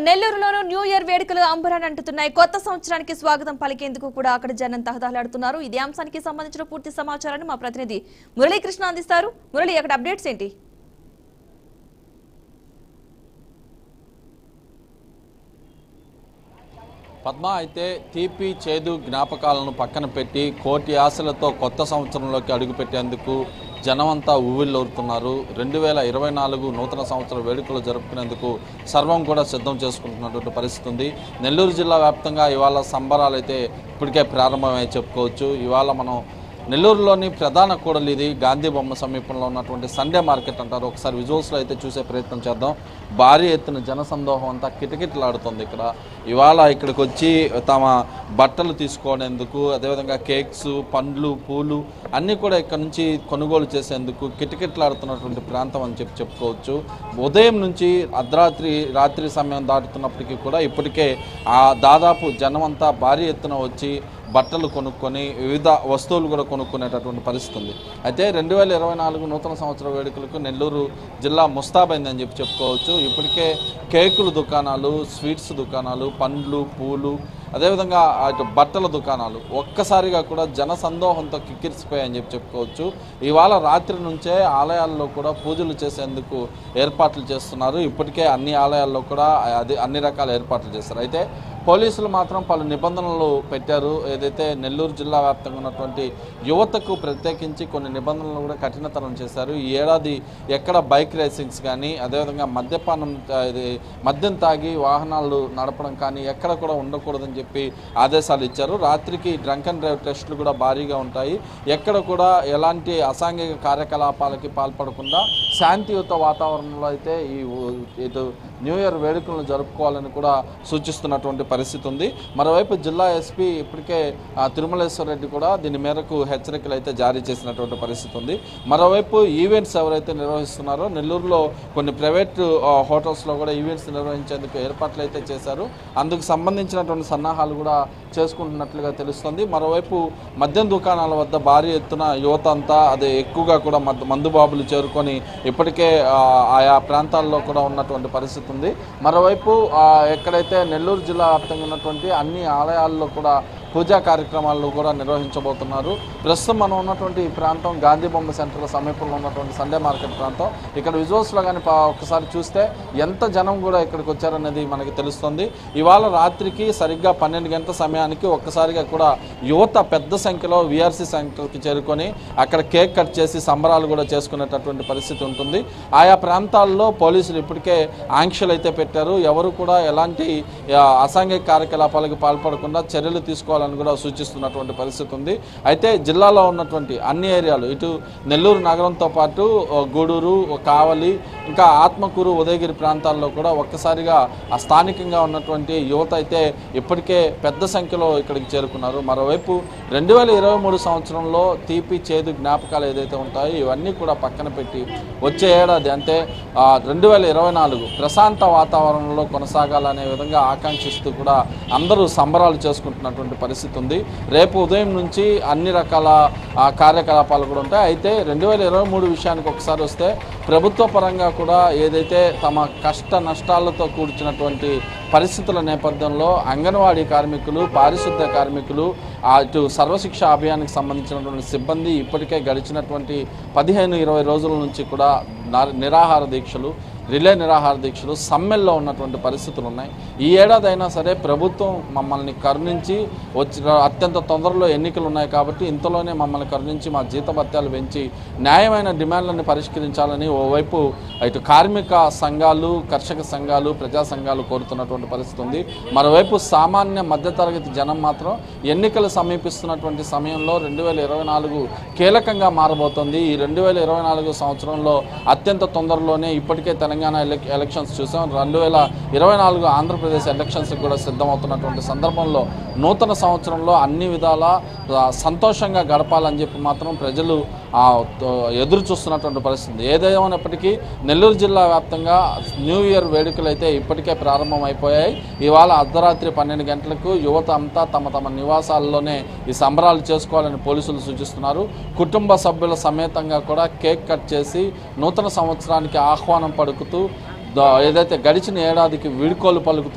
నెల్లూరులోనూ new year వేడుకలు అంబరాన్ని అంటున్నాయి. కొత్త సంవత్సరానికి స్వాగతం పలికేందుకు కూడా అక్కడ జనం తహతహలాడుతున్నారు. ఇదే అంశానికి సంబంధించిన పూర్తి సమాచారాన్ని మా ప్రతినిధి మురళీకృష్ణ అందిస్తారు. మురళి, అక్కడ అప్డేట్స్ ఏంటి? పద్మ, అయితే తీపి చేదు జ్ఞాపకాలను పక్కన పెట్టి కోటి ఆశలతో కొత్త సంవత్సరంలోకి అడుగుపెట్టేందుకు జనమంతా ఊవిళ్ళూరుతున్నారు. 2024 నూతన సంవత్సర వేడుకలు జరుపుకునేందుకు సర్వం కూడా సిద్ధం చేసుకుంటున్నటువంటి పరిస్థితి ఉంది. నెల్లూరు జిల్లా వ్యాప్తంగా ఇవాళ సంబరాలు అయితే ఇప్పటికే ప్రారంభమై చెప్పుకోవచ్చు. ఇవాళ మనం నెల్లూరులోని ప్రధాన కూడలి ఇది గాంధీ బొమ్మ సమీపంలో ఉన్నటువంటి సండే మార్కెట్ అంటారు. ఒకసారి విజువల్స్లో అయితే చూసే ప్రయత్నం చేద్దాం. భారీ ఎత్తున జనసందోహం అంతా కిటకిటలాడుతుంది. ఇవాళ ఇక్కడికి వచ్చి తమ బట్టలు తీసుకునేందుకు, అదేవిధంగా కేక్స్, పండ్లు, పూలు అన్నీ కూడా ఇక్కడ నుంచి కొనుగోలు చేసేందుకు కిటకిటలాడుతున్నటువంటి ప్రాంతం అని చెప్పుకోవచ్చు. ఉదయం నుంచి రాత్రి సమయం దాటుతున్నప్పటికీ కూడా ఇప్పటికే దాదాపు జనమంతా భారీ ఎత్తున వచ్చి బట్టలు కొనుక్కొని వివిధ వస్తువులు కూడా కొనుక్కునేటటువంటి పరిస్థితి ఉంది. అయితే 2024 నూతన సంవత్సర వేడుకలకు నెల్లూరు జిల్లా ముస్తాబైందని చెప్పుకోవచ్చు. ఇప్పటికే కేకుల దుకాణాలు, స్వీట్స్ దుకాణాలు, పండ్లు, పూలు, అదేవిధంగా అటు బట్టల దుకాణాలు ఒక్కసారిగా కూడా జన సందోహంతో కిక్కిరిసిపోయాయని చెప్పుకోవచ్చు. ఇవాళ రాత్రి నుంచే ఆలయాల్లో కూడా పూజలు చేసేందుకు ఏర్పాట్లు చేస్తున్నారు. ఇప్పటికే అన్ని ఆలయాల్లో కూడా అన్ని రకాల ఏర్పాట్లు చేస్తారు. అయితే పోలీసులు మాత్రం పలు నిబంధనలు పెట్టారు. ఏదైతే నెల్లూరు జిల్లా వ్యాప్తంగా ఉన్నటువంటి యువతకు ప్రత్యేకించి కొన్ని నిబంధనలు కూడా కఠినతరం చేశారు. ఈ ఏడాది ఎక్కడ బైక్ రేసింగ్స్ కానీ, అదేవిధంగా మద్యం తాగి వాహనాలు నడపడం కానీ ఎక్కడ కూడా ఉండకూడదని చెప్పి ఆదేశాలు ఇచ్చారు. రాత్రికి డ్రంక్ అండ్ డ్రైవ్ టెస్టులు కూడా భారీగా ఉంటాయి. ఎక్కడ కూడా ఎలాంటి అసాంఘిక కార్యకలాపాలకి పాల్పడకుండా శాంతియుత వాతావరణంలో అయితే ఇటు న్యూ ఇయర్ వేడుకలను జరుపుకోవాలని కూడా సూచిస్తున్నటువంటి పరిస్థితి ఉంది. మరోవైపు జిల్లా ఎస్పీ ఇప్పటికే తిరుమలేశ్వర రెడ్డి కూడా దీని మేరకు హెచ్చరికలు అయితే జారీ చేసినటువంటి పరిస్థితి ఉంది. మరోవైపు ఈవెంట్స్ ఎవరైతే నిర్వహిస్తున్నారో నెల్లూరులో కొన్ని ప్రైవేట్ హోటల్స్లో కూడా ఈవెంట్స్ నిర్వహించేందుకు ఏర్పాట్లు అయితే చేశారు. అందుకు సంబంధించినటువంటి సన్నాహాలు కూడా చేసుకుంటున్నట్లుగా తెలుస్తుంది. మరోవైపు మద్యం దుకాణాల వద్ద భారీ ఎత్తున యువత అంతా అదే ఎక్కువగా కూడా మందుబాబులు చేరుకొని ఇప్పటికే ఆయా ప్రాంతాల్లో కూడా ఉన్నటువంటి పరిస్థితి ఉంది. మరోవైపు ఎక్కడైతే నెల్లూరు జిల్లా వ్యాప్తంగా ఉన్నటువంటి అన్ని ఆలయాల్లో కూడా పూజా కార్యక్రమాలు కూడా నిర్వహించబోతున్నారు. ప్రస్తుతం మనం ఉన్నటువంటి ఈ ప్రాంతం గాంధీ బొమ్మ సెంటర్ సమీపంలో ఉన్నటువంటి సండే మార్కెట్ ప్రాంతం. ఇక్కడ విజువల్స్లో కానీ ఒకసారి చూస్తే ఎంత జనం కూడా ఇక్కడికి వచ్చారనేది మనకి తెలుస్తుంది. ఇవాళ రాత్రికి సరిగ్గా 12 గంటల సమయానికి ఒక్కసారిగా కూడా యువత పెద్ద సంఖ్యలో విఆర్సీ సెంటర్కి చేరుకొని అక్కడ కేక్ కట్ చేసి సంబరాలు కూడా చేసుకునేటటువంటి పరిస్థితి ఉంటుంది. ఆయా ప్రాంతాల్లో పోలీసులు ఇప్పటికే ఆంక్షలు అయితే పెట్టారు. ఎవరు కూడా ఎలాంటి అసాంఘిక కార్యకలాపాలకు పాల్పడకుండా చర్యలు తీసుకోవాలని కూడా సూచిస్తున్నటువంటి పరిస్థితి ఉంది. అయితే జిల్లాలో ఉన్నటువంటి అన్ని ఏరియాలు ఇటు నెల్లూరు నగరంతో పాటు గూడూరు, కావలి, ఇంకా ఆత్మకూరు, ఉదయగిరి ప్రాంతాల్లో కూడా ఒక్కసారిగా స్థానికంగా ఉన్నటువంటి యువత అయితే ఇప్పటికే పెద్ద సంఖ్యలో ఇక్కడికి చేరుకున్నారు. మరోవైపు 2023 సంవత్సరంలో తీపి చేదు జ్ఞాపకాలు ఏదైతే ఉంటాయో ఇవన్నీ కూడా పక్కన పెట్టి వచ్చే ఏడాది అంటే 2024 ప్రశాంత వాతావరణంలో కొనసాగాలనే విధంగా ఆకాంక్షిస్తూ కూడా అందరూ సంబరాలు చేసుకుంటున్నటువంటి పరిస్థితి ఉంది. రేపు ఉదయం నుంచి అన్ని రకాల కార్యకలాపాలు కూడా ఉంటాయి. అయితే 2023 విషయానికి ఒకసారి వస్తే ప్రభుత్వ పరంగా కూడా ఏదైతే తమ కష్ట నష్టాలతో కూర్చున్నటువంటి పరిస్థితుల నేపథ్యంలో అంగన్వాడీ కార్మికులు, పారిశుద్ధ్య కార్మికులు, ఇటు సర్వశిక్ష అభియానికి సంబంధించినటువంటి సిబ్బంది ఇప్పటికే గడిచినటువంటి 15-20 రోజుల నుంచి కూడా నిరాహార దీక్షలు, రిలే నిరాహార దీక్షలు, సమ్మెల్లో ఉన్నటువంటి పరిస్థితులు ఉన్నాయి. ఈ ఏడాది అయినా సరే ప్రభుత్వం మమ్మల్ని కరుణించి అత్యంత తొందరలో ఎన్నికలు ఉన్నాయి కాబట్టి ఇంతలోనే మమ్మల్ని కరుణించి మా జీతభత్యాలు పెంచి న్యాయమైన డిమాండ్లను పరిష్కరించాలని ఓవైపు ఇటు కార్మిక సంఘాలు, కర్షక సంఘాలు, ప్రజా సంఘాలు కోరుతున్నటువంటి పరిస్థితి ఉంది. మరోవైపు సామాన్య మధ్యతరగతి జనం మాత్రం ఎన్నికలు సమీపిస్తున్నటువంటి సమయంలో 2024 కీలకంగా మారబోతోంది. ఈ 2024 సంవత్సరంలో అత్యంత తొందరలోనే ఇప్పటికే తెలంగాణ ఎలక్షన్స్ చూసాం. 2024 ఆంధ్రప్రదేశ్ ఎలక్షన్స్ కూడా సిద్ధమవుతున్నటువంటి సందర్భంలో నూతన సంవత్సరంలో అన్ని విధాల సంతోషంగా గడపాలని చెప్పి మాత్రం ప్రజలు ఎదురు చూస్తున్నటువంటి పరిస్థితి. ఏదేమైనప్పటికీ నెల్లూరు జిల్లా వ్యాప్తంగా న్యూ ఇయర్ వేడుకలు అయితే ఇప్పటికే ప్రారంభమైపోయాయి. ఇవాళ అర్ధరాత్రి 12 గంటలకు యువత అంతా తమ నివాసాల్లోనే ఈ సంబరాలు చేసుకోవాలని పోలీసులు సూచిస్తున్నారు. కుటుంబ సభ్యుల సమేతంగా కూడా కేక్ కట్ చేసి నూతన సంవత్సరానికి ఆహ్వానం పలుకుతూ ఏదైతే గడిచిన ఏడాదికి వీడ్కోలు పలుకుతూ